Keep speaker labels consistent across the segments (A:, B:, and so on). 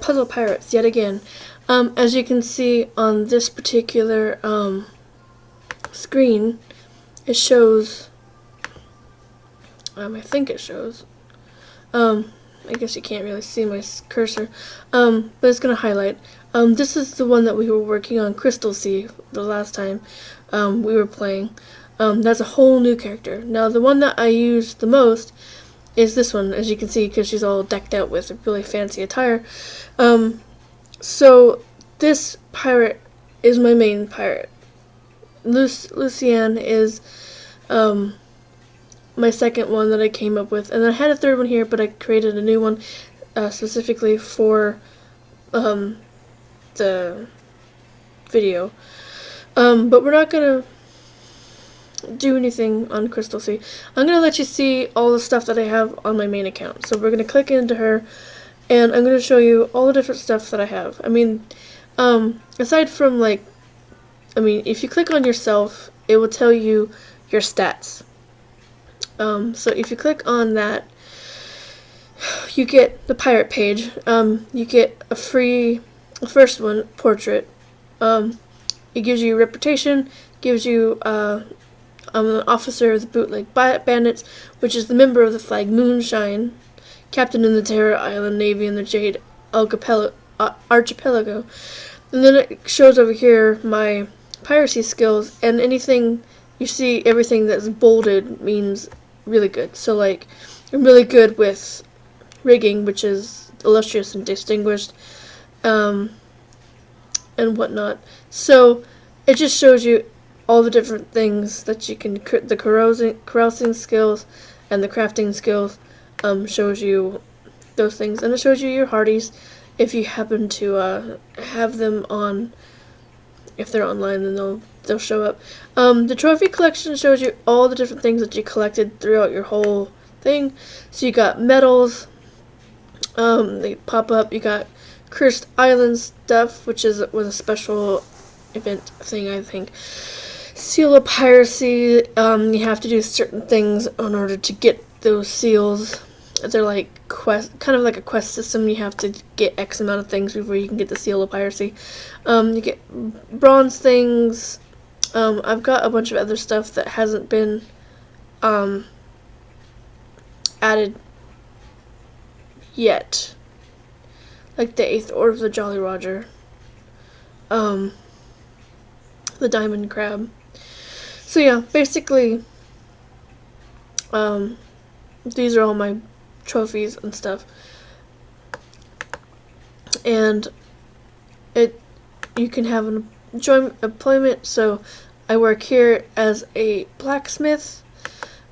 A: puzzle pirates yet again. As you can see on this particular screen, it shows, I think it shows, I guess you can't really see my cursor, but it's going to highlight. This is the one that we were working on, Crystal Sea, the last time we were playing. That's a whole new character. Now, the one that I use the most is this one, as you can see, because she's all decked out with a really fancy attire. So, this pirate is my main pirate. Lucienne is my second one that I came up with, and I had a third one here, but I created a new one specifically for the video. But we're not gonna do anything on Crystal Sea. I'm gonna let you see all the stuff that I have on my main account. So we're gonna click into her, and I'm gonna show you all the different stuff that I have. I mean, aside from if you click on yourself, it will tell you your stats. So if you click on that, you get the pirate page. You get a free, first one, portrait. It gives you reputation, gives you I'm an officer of the Bootleg Bandits, which is the member of the flag Moonshine, captain in the Terror Island Navy and the Jade Archipelago. And then it shows over here my piracy skills, and anything you see, everything that's bolded means really good. So like, I'm really good with rigging, which is illustrious and distinguished, and whatnot. So it just shows you all the different things that you can, the carousing skills and the crafting skills, shows you those things, and it shows you your hardies if you happen to have them on. If they're online, then they'll show up. The trophy collection shows you all the different things that you collected throughout your whole thing. So you got medals, they pop up. You got Cursed Island stuff, which was a special event thing, I think. Seal of Piracy, you have to do certain things in order to get those seals. They're like kind of like a quest system. You have to get X amount of things before you can get the Seal of Piracy. You get bronze things. I've got a bunch of other stuff that hasn't been added yet, like the 8th Order of the Jolly Roger, the Diamond Crab. So yeah, basically, these are all my trophies and stuff, and you can have an employment. So I work here as a blacksmith.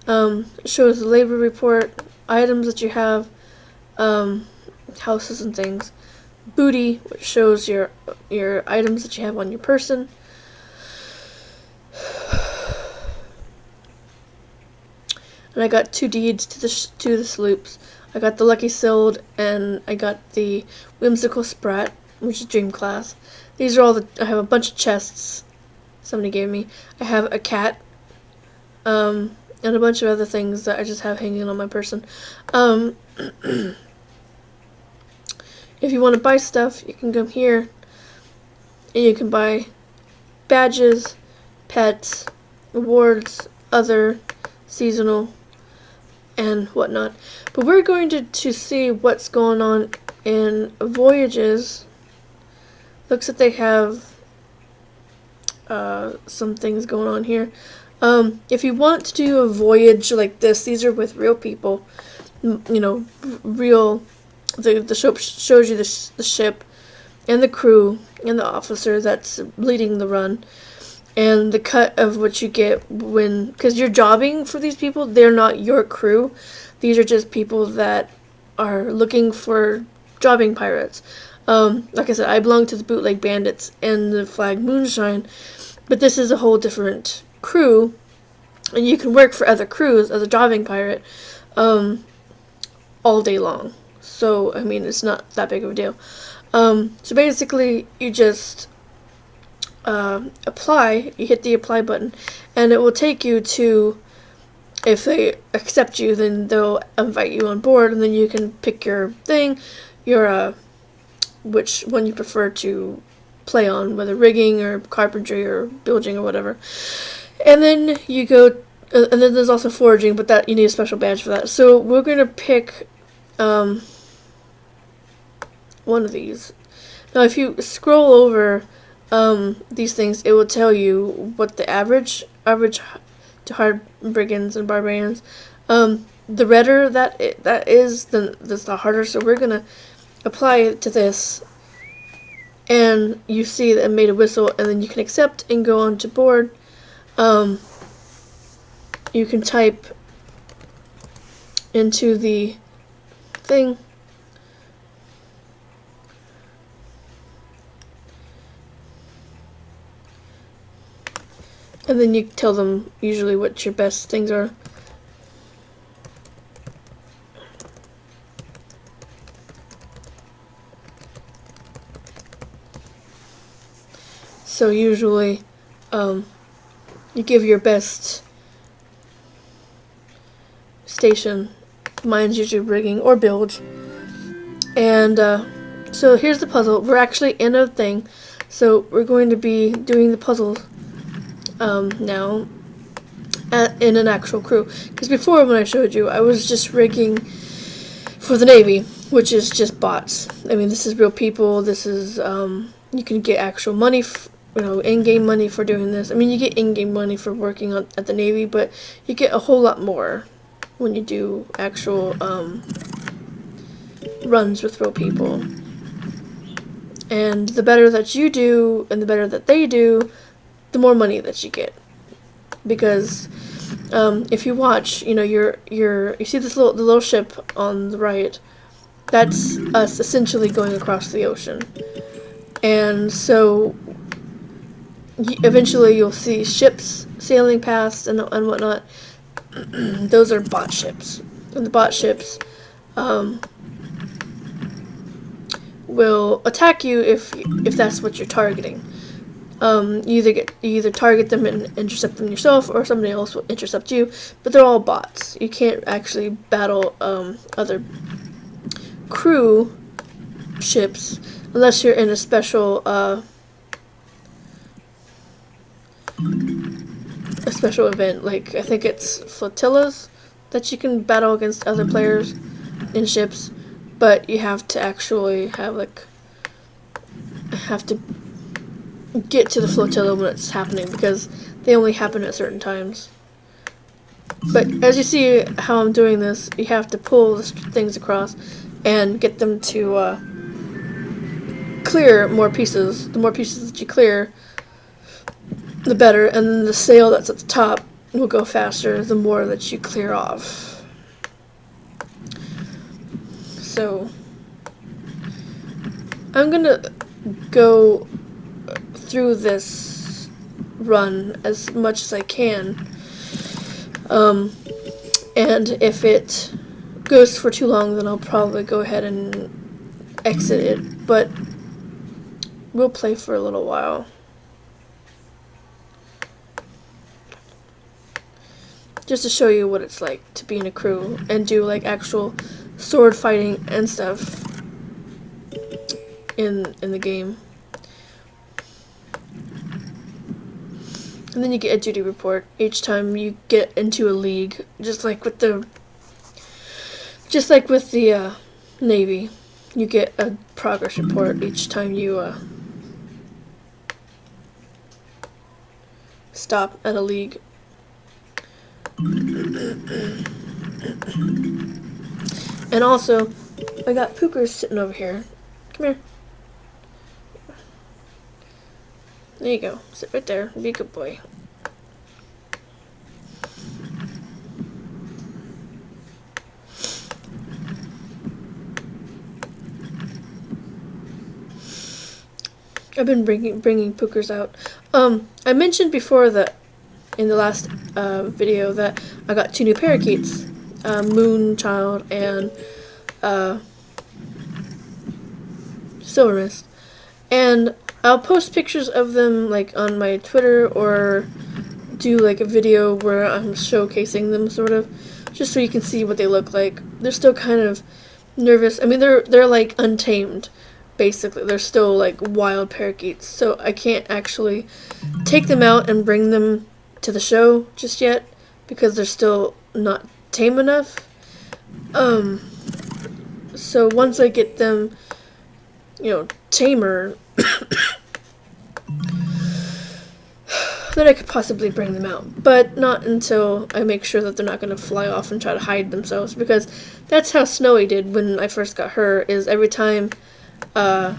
A: It shows the labor report, items that you have, houses and things. Booty, which shows your items that you have on your person. And I got 2 deeds to the sloops. I got the Lucky Sild, and I got the Whimsical Sprat, which is Dream Class. These are all I have a bunch of chests somebody gave me. I have a cat, and a bunch of other things that I just have hanging on my person. If you want to buy stuff, you can come here, and you can buy badges, pets, awards, other, seasonal, and whatnot. But we're going to see what's going on in voyages. Looks like they have some things going on here. If you want to do a voyage like this, these are with real people, real. The ship shows you the ship and the crew and the officer that's leading the run, and the cut of what you get because you're jobbing for these people. They're not your crew. These are just people that are looking for jobbing pirates. Like I said, I belong to the Bootleg Bandits and the flag Moonshine, but this is a whole different crew, and you can work for other crews as a jobbing pirate all day long. So, I mean, it's not that big of a deal. So basically, you just apply, you hit the apply button, and it will take you to, if they accept you, then they'll invite you on board, and then you can pick your thing, your which one you prefer to play on, whether rigging or carpentry or bilging or whatever. And then you go, and then there's also foraging, but that you need a special badge for that. So we're going to pick one of these. Now if you scroll over these things, it will tell you what the average to hard brigands and barbarians. The redder that is, then that's the harder. So we're gonna apply it to this, and you see that it made a whistle, and then you can accept and go on to board. You can type into the thing. And then you tell them usually what your best things are. So usually you give your best station. Mine's usually rigging or bilge. And so here's the puzzle. We're actually in a thing. So we're going to be doing the puzzles now in an actual crew. Because before, when I showed you, I was just rigging for the Navy, which is just bots. I mean, this is real people. This is you can get actual money, in-game money for doing this. I mean, you get in-game money for working at the Navy, but you get a whole lot more when you do actual runs with real people. And the better that you do, and the better that they do, the more money that you get. Because if you watch, you see this the little ship on the right. That's us essentially going across the ocean. And so eventually you'll see ships sailing past and whatnot. Those are bot ships. And the bot ships will attack you if that's what you're targeting. You either target them and intercept them yourself, or somebody else will intercept you, but they're all bots. You can't actually battle other crew ships unless you're in a special event. Like, I think it's flotillas that you can battle against other players in ships, but you have to actually have to get to the flotilla when it's happening, because they only happen at certain times. But as you see how I'm doing this, you have to pull the things across and get them to clear more pieces. The more pieces that you clear, the better, and then the sail that's at the top will go faster the more that you clear off. So I'm gonna go through this run as much as I can, and if it goes for too long, then I'll probably go ahead and exit it, but we'll play for a little while. Just to show you what it's like to be in a crew and do like actual sword fighting and stuff in the game. And then you get a duty report each time you get into a league, just like with the Navy. You get a progress report each time you stop at a league. And also, I got Pookers sitting over here. Come here. There you go. Sit right there. Be a good boy. I've been bringing Pookers out. I mentioned before that in the last video that I got 2 new parakeets, Moonchild and Silver Mist, and I'll post pictures of them like on my Twitter, or do like a video where I'm showcasing them, sort of, just so you can see what they look like. They're still kind of nervous. I mean, they're like untamed, basically. They're still like wild parakeets, so I can't actually take them out and bring them to the show just yet because they're still not tame enough. So once I get them, tamer, then I could possibly bring them out. But not until I make sure that they're not going to fly off and try to hide themselves, because that's how Snowy did when I first got her, is every time I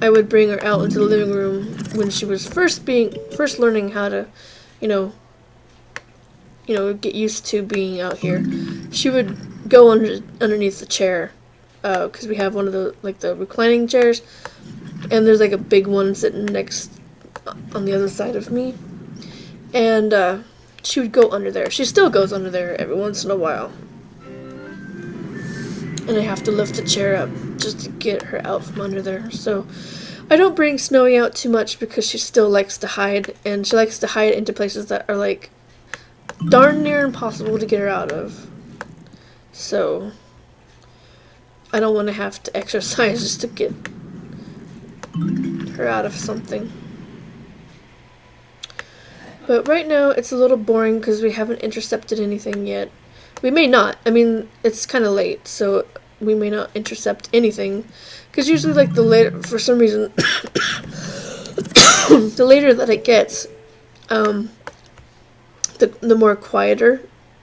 A: would bring her out into the living room when she was first learning how to, get used to being out here. She would go underneath the chair, because we have one of the reclining chairs, and there's like a big one sitting next on the other side of me, and she would go under there. She still goes under there every once in a while, and I have to lift the chair up just to get her out from under there. So I don't bring Snowy out too much because she still likes to hide, and she likes to hide into places that are like darn near impossible to get her out of. So I don't want to have to exercise just to get her out of something. But right now it's a little boring because we haven't intercepted anything yet. We may not. I mean, it's kind of late, so we may not intercept anything. Because usually, like, the later, for some reason, the later that it gets, the more quieter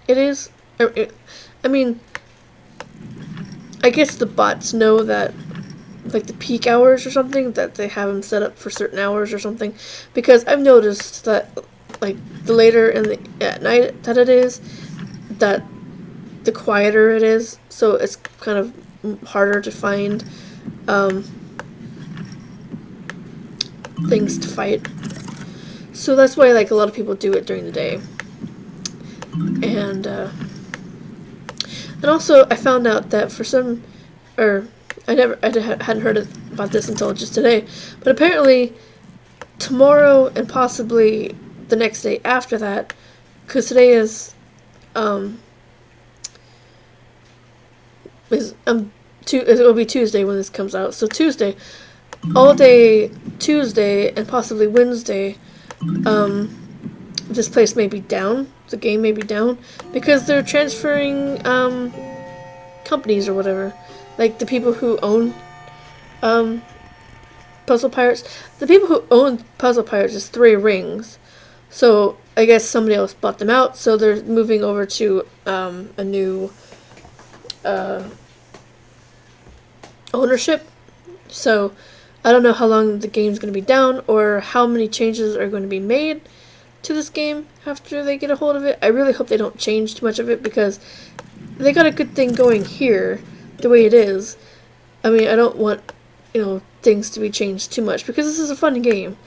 A: it is. I mean, I guess the bots know that, like, the peak hours or something, that they have them set up for certain hours or something. Because I've noticed that, like, the later at night that it is, that the quieter it is, so it's kind of harder to find things to fight. So that's why, like, a lot of people do it during the day. And also I found out that I hadn't heard about this until just today, but apparently tomorrow and possibly the next day after that, because today it will be Tuesday when this comes out. So Tuesday, all day Tuesday and possibly Wednesday, this place may be down. The game may be down because they're transferring companies or whatever. Like the people who own Puzzle Pirates. The people who own Puzzle Pirates is 3 Rings. So I guess somebody else bought them out, so they're moving over to a new ownership. So I don't know how long the game's going to be down or how many changes are going to be made to this game after they get a hold of it. I really hope they don't change too much of it because they got a good thing going here the way it is. I mean, I don't want, things to be changed too much because this is a fun game.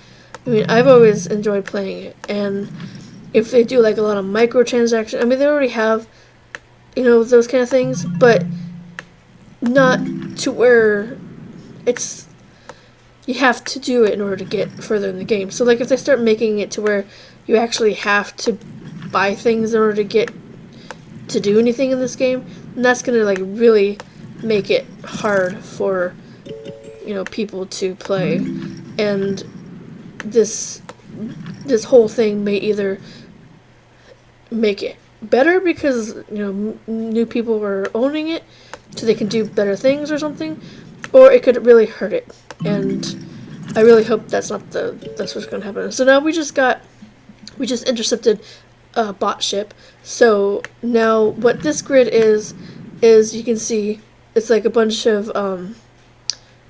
A: I mean, I've always enjoyed playing it, and if they do like a lot of microtransactions, I mean, they already have, those kind of things, but not to where you have to do it in order to get further in the game. So, like, if they start making it to where you actually have to buy things in order to get to do anything in this game, then that's gonna, like, really make it hard for, people to play. And this whole thing may either make it better because new people are owning it so they can do better things or something, or it could really hurt it. And I really hope that's what's going to happen. So now we just intercepted a bot ship. So now what this grid is you can see it's like a bunch of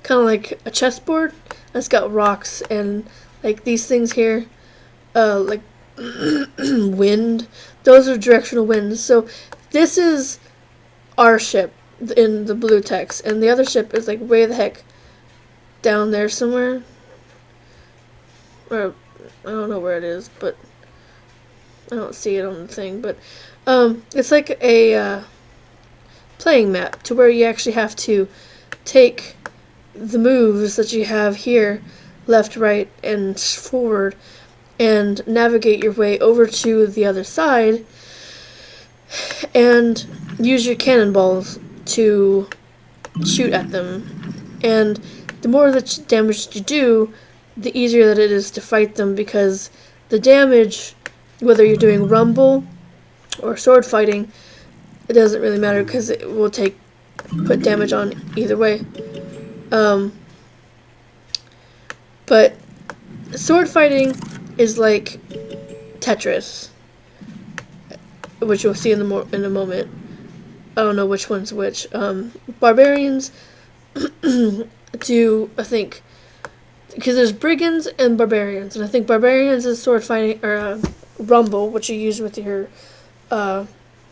A: kind of like a chessboard that's got rocks and like these things here, like wind. Those are directional winds. So this is our ship in the blue text, and the other ship is like way the heck down there somewhere. Or I don't know where it is, but I don't see it on the thing. But it's like a playing map to where you actually have to take the moves that you have here, left, right, and forward, and navigate your way over to the other side and use your cannonballs to shoot at them. And the more damage you do, the easier that it is to fight them, because the damage, whether you're doing rumble or sword fighting, it doesn't really matter because it will put damage on either way. But sword fighting is like Tetris, which you'll see in a moment. I don't know which one's which. Barbarians do, I think, because there's brigands and barbarians, and I think barbarians is sword fighting, or rumble, which you use with your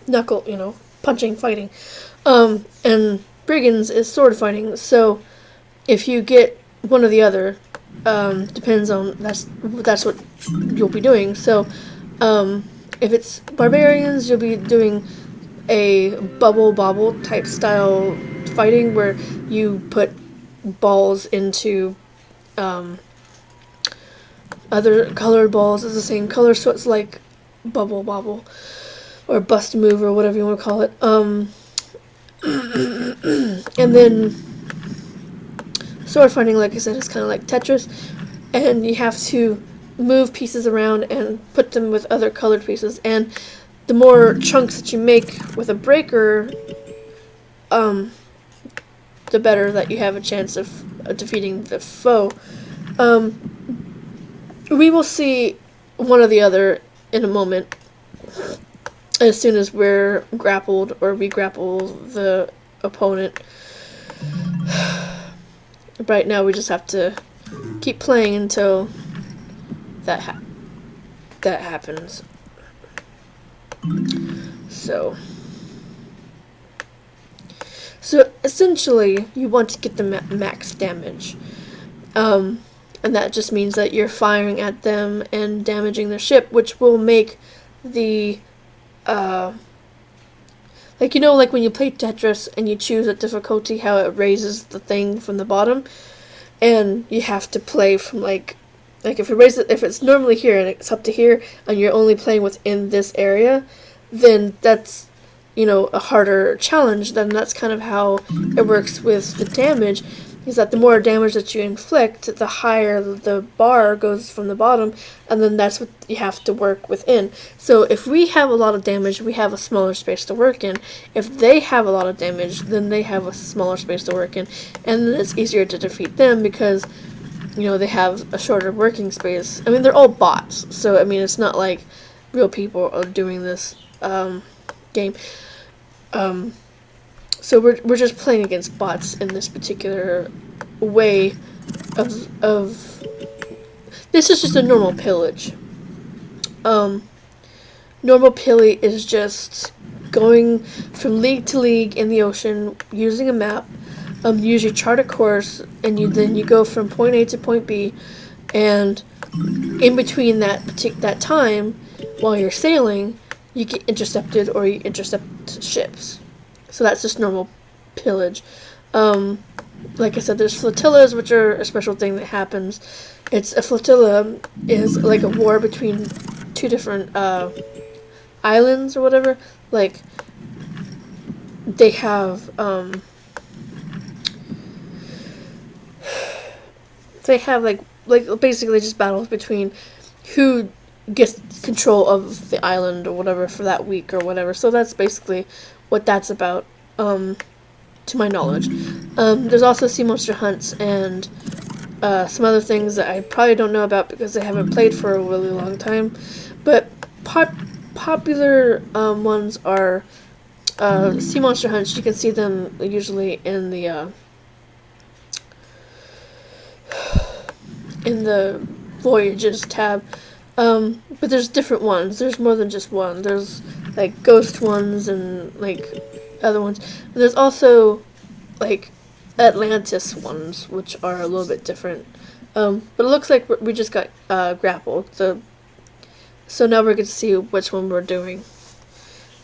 A: knuckle, punching, fighting, and brigands is sword fighting. So if you get one or the other, depends on that's what you'll be doing. So if it's barbarians, you'll be doing a bubble type style fighting where you put balls into other colored balls is the same color, so it's like bubble or bust move or whatever you want to call it. And then sword fighting, like I said, is kind of like Tetris, and you have to move pieces around and put them with other colored pieces, and the more chunks that you make with a breaker, the better that you have a chance of defeating the foe. We will see one or the other in a moment, as soon as we're grappled or we grapple the opponent. Right now we just have to keep playing until that happens. So essentially you want to get the max damage. And that just means that you're firing at them and damaging their ship, which will make the like when you play Tetris and you choose a difficulty, how it raises the thing from the bottom, and you have to play from like if it's normally here and it's up to here and you're only playing within this area, then that's a harder challenge. Then that's kind of how it works with the damage, is that the more damage that you inflict, the higher the bar goes from the bottom, and then that's what you have to work within. So if we have a lot of damage, we have a smaller space to work in. If they have a lot of damage, then they have a smaller space to work in, and then it's easier to defeat them because they have a shorter working space. I mean, they're all bots, so I mean, it's not like real people are doing this game. So we're just playing against bots in this particular way of this is just a normal pillage. Normal pillage is just going from league to league in the ocean using a map. Usually chart a course, and then you go from point A to point B, and in between that time while you're sailing, you get intercepted or you intercept ships. So that's just normal pillage. Like I said, there's flotillas, which are a special thing that happens. A flotilla is like a war between two different islands or whatever. Like they have like basically just battles between who gets control of the island or whatever for that week or whatever. So that's basically what that's about, to my knowledge. There's also sea monster hunts and some other things that I probably don't know about because I haven't played for a really long time. But popular ones are sea monster hunts. You can see them usually in the Voyages tab. But there's different ones. There's more than just one. There's like ghost ones and like other ones. And there's also like Atlantis ones, which are a little bit different. But it looks like we just got grappled. So now we're going to see which one we're doing.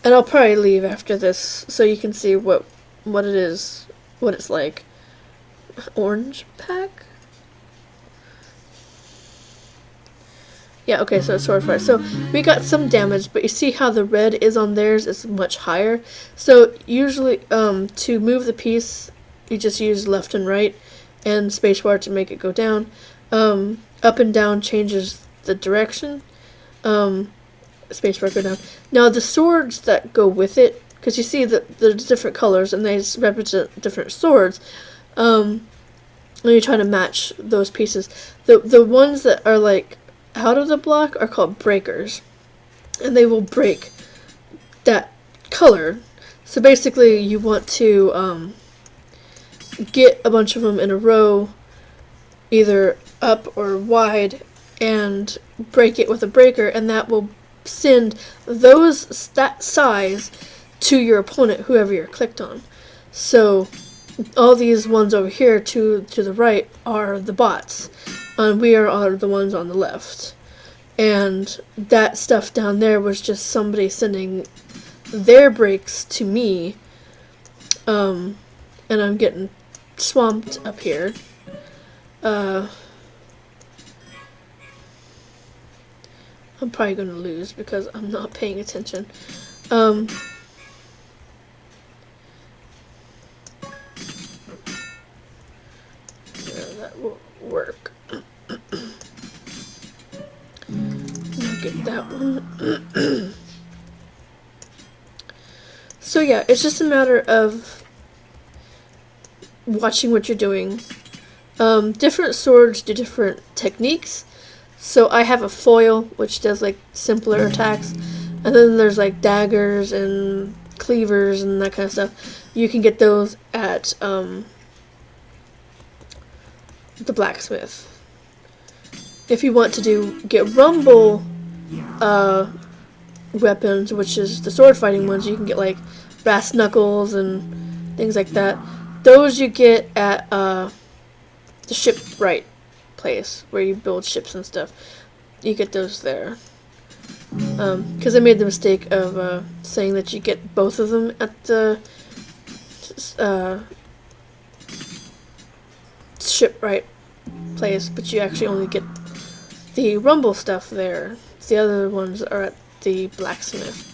A: And I'll probably leave after this so you can see what it is, what it's like. Orange pack? Yeah, okay, so it's sword fight. So we got some damage, but you see how the red is on theirs is much higher. So usually, to move the piece, you just use left and right. and spacebar to make it go down. Up and down changes the direction. Spacebar go down. Now the swords that go with it, because you see that there's different colors and they represent different swords. And you're trying to match those pieces. The ones that are like out of the block are called breakers, and they will break that color. So basically, you want to get a bunch of them in a row, either up or wide, and break it with a breaker, and that will send that size to your opponent, whoever you're clicked on. So all these ones over here to the right are the bots, and we are the ones on the left. And that stuff down there was just somebody sending their breaks to me, and I'm getting swamped up here. I'm probably going to lose because I'm not paying attention. Yeah, that will work. Get that one. So yeah, it's just a matter of watching what you're doing. Different swords do different techniques. So I have a foil, which does like simpler attacks, and then there's like daggers and cleavers and that kind of stuff. You can get those at the blacksmith. If you want to get rumble weapons, which is the sword fighting ones, you can get like brass knuckles and things like that. Those you get at the shipwright place where you build ships and stuff. You get those there. Because I made the mistake of saying that you get both of them at the shipwright place, but you actually only get the rumble stuff there. The other ones are at the blacksmith.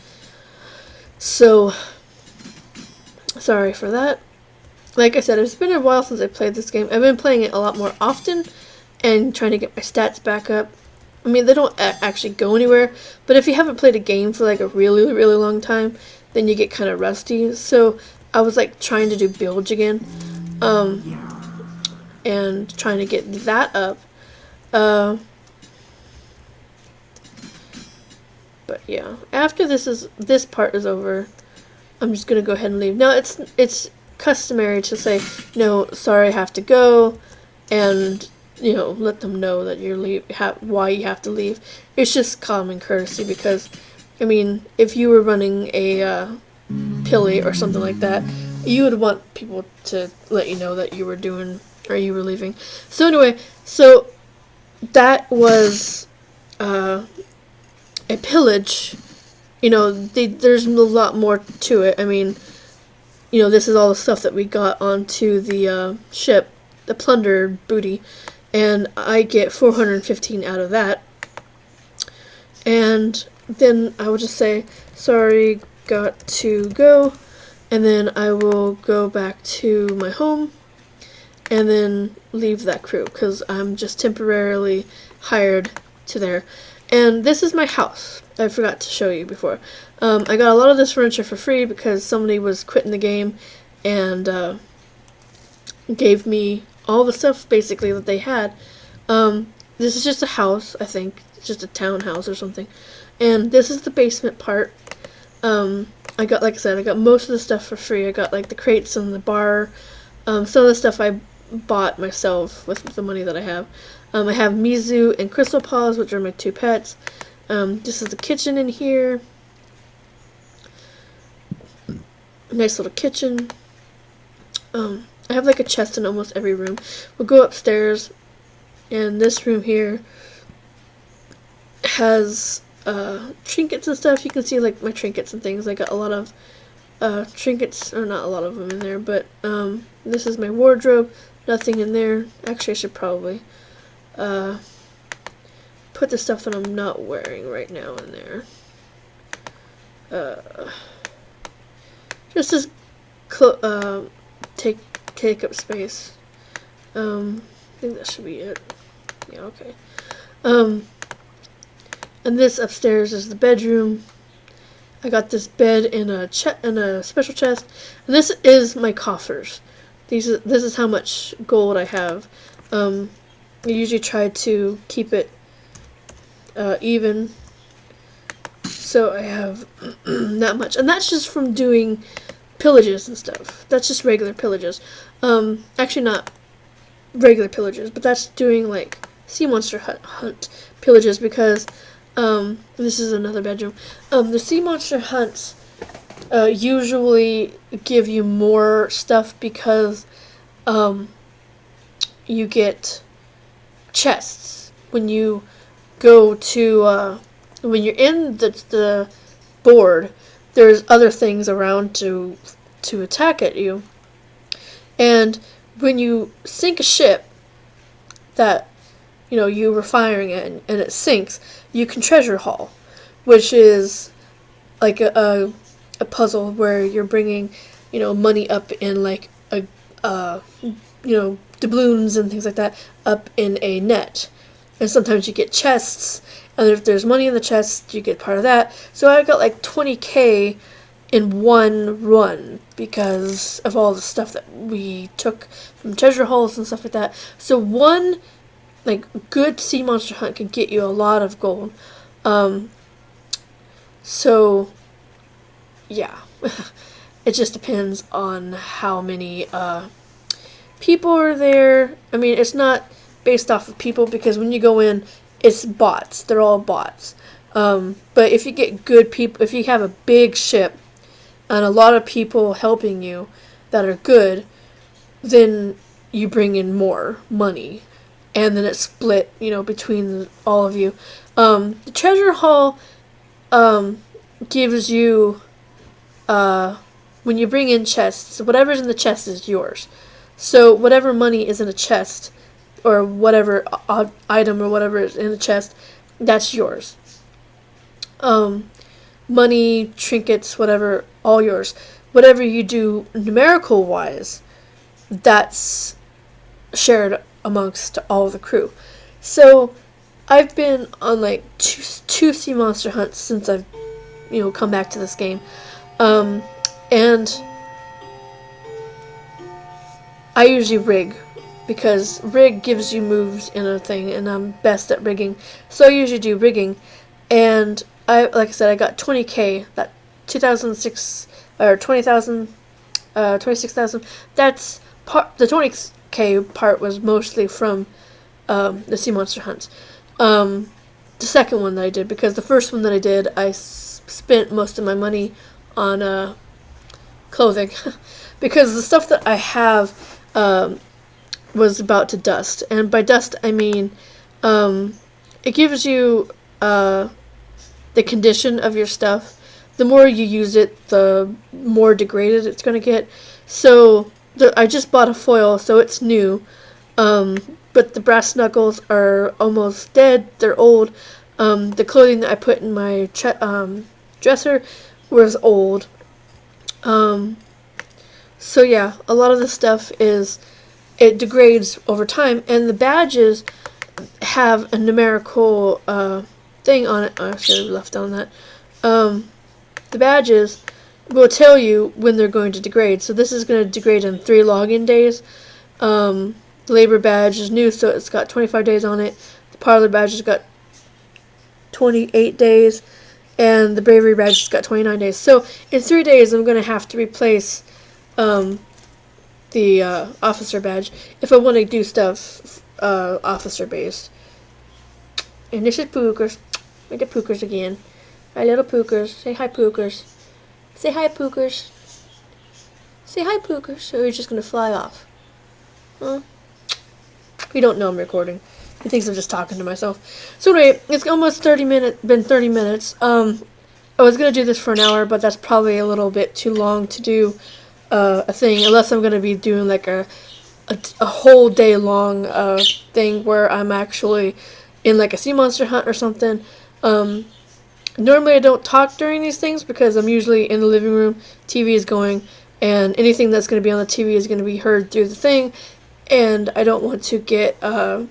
A: So, sorry for that. Like I said, it's been a while since I played this game. I've been playing it a lot more often and trying to get my stats back up. I mean, they don't actually go anywhere, but if you haven't played a game for like a really, really long time, then you get kind of rusty. So I was like trying to do bilge again, and trying to get that up. But yeah, after this part is over, I'm just gonna go ahead and leave. Now it's customary to say, no, sorry, I have to go, and let them know that you're why you have to leave. It's just common courtesy because, I mean, if you were running a pillage or something like that, you would want people to let you know that you were leaving. So anyway, so that was a pillage. There's a lot more to it. I mean, this is all the stuff that we got onto the ship, the plunder booty, and I get 415 out of that. And then I will just say, sorry, got to go, and then I will go back to my home, and then leave that crew, because I'm just temporarily hired to there. And this is my house. I forgot to show you before. I got a lot of this furniture for free because somebody was quitting the game and gave me all the stuff basically that they had. This is just a house, I think. It's just a townhouse or something. And this is the basement part. I got, like I said, I got most of the stuff for free. I got like the crates and the bar. Some of the stuff I bought myself with the money that I have. I have Mizu and Crystal Paws, which are my two pets. This is the kitchen in here. Nice little kitchen. I have like a chest in almost every room. We'll go upstairs, and this room here has trinkets and stuff. You can see like my trinkets and things. I got a lot of trinkets, or not a lot of them in there, but this is my wardrobe. Nothing in there. Actually, I should probably put the stuff that I'm not wearing right now in there. Just as take up space. I think that should be it. Yeah, okay. And this upstairs is the bedroom. I got this bed in a special chest. And this is my coffers. This is how much gold I have. I usually try to keep it even. So I have that much. And that's just from doing pillages and stuff. That's just regular pillages. Actually not regular pillages, but that's doing like sea monster hunt pillages, because this is another bedroom. The sea monster hunts usually give you more stuff because you get chests when you go to when you're in the board. There's other things around to attack at you, and when you sink a ship that you were firing at and it sinks, you can treasure haul, which is like a puzzle where you're bringing money up in like a doubloons and things like that up in a net, and sometimes you get chests, and if there's money in the chest you get part of that. So I got like 20k in one run because of all the stuff that we took from treasure hauls and stuff like that. So one like good sea monster hunt can get you a lot of gold. So yeah, it just depends on how many people are there. I mean, it's not based off of people, because when you go in, it's bots. They're all bots. But if you get good people, if you have a big ship and a lot of people helping you that are good, then you bring in more money, and then it's split, between all of you. The treasure haul gives you, when you bring in chests, whatever's in the chest is yours. So whatever money is in a chest, or whatever item or whatever is in the chest, that's yours. Money, trinkets, whatever, all yours. Whatever you do numerical wise, that's shared amongst all of the crew. So I've been on like two sea monster hunts since I've come back to this game, and I usually rig, because rig gives you moves in a thing, and I'm best at rigging, so I usually do rigging. And like I said, I got 20k, that 2006 or 20,000, 26,000. That's part. The 20k part was mostly from the sea monster hunts. The second one that I did, because the first one that I did, I spent most of my money on clothing, because the stuff that I have was about to dust, and by dust I mean it gives you the condition of your stuff. The more you use it, the more degraded it's going to get. So I just bought a foil, so it's new, but the brass knuckles are almost dead. They're old. The clothing that I put in my dresser was old. So yeah, a lot of the stuff it degrades over time, and the badges have a numerical thing on it. I should have left on that. The badges will tell you when they're going to degrade. So this is going to degrade in 3 login days. The labor badge is new, so it's got 25 days on it. The parlor badge has got 28 days, and the bravery badge has got 29 days. So in 3 days, I'm going to have to replace the officer badge if I want to do stuff officer based. And this is Pookers. With the Pookers again. Hi, little Pookers. Say hi, Pookers. Say hi, Pookers. Say hi, Pookers. Or you're just going to fly off. Huh? We don't know I'm recording. He thinks I'm just talking to myself. So anyway, it's almost been 30 minutes. I was going to do this for an hour, but that's probably a little bit too long to do a thing, unless I'm going to be doing like a whole day long thing where I'm actually in like a sea monster hunt or something. Normally I don't talk during these things because I'm usually in the living room, TV is going, and anything that's going to be on the TV is going to be heard through the thing, and I don't want to get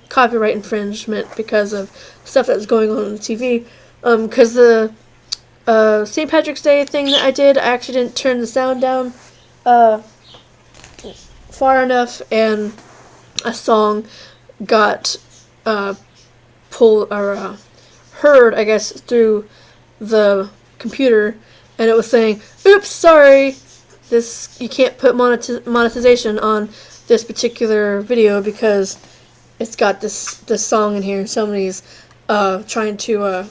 A: copyright infringement because of stuff that's going on the TV. Because the St. Patrick's Day thing that I did, I actually didn't turn the sound down far enough, and a song got pulled or heard, I guess, through the computer, and it was saying, "Oops, sorry, this you can't put monetization on this particular video because it's got this song in here." Somebody's trying to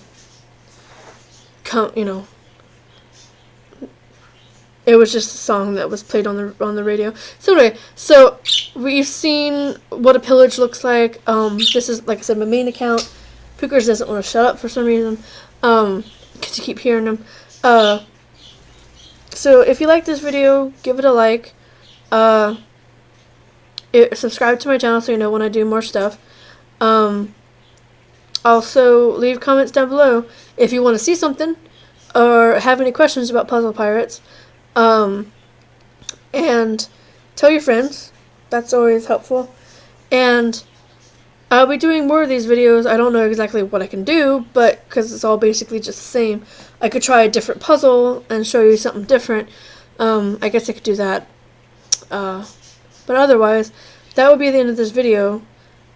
A: it was just a song that was played on the radio. So anyway, so we've seen what a pillage looks like. This is, like I said, my main account. Pookers doesn't want to shut up for some reason, because you keep hearing him. So if you like this video, give it a like. Subscribe to my channel so you know when I do more stuff. Also, leave comments down below if you want to see something or have any questions about Puzzle Pirates. And tell your friends. That's always helpful. And I'll be doing more of these videos. I don't know exactly what I can do, but because it's all basically just the same, I could try a different puzzle and show you something different. I guess I could do that. But otherwise, that would be the end of this video.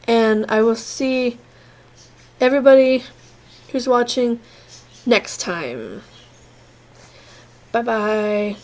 A: And I will see everybody who's watching next time. Bye-bye.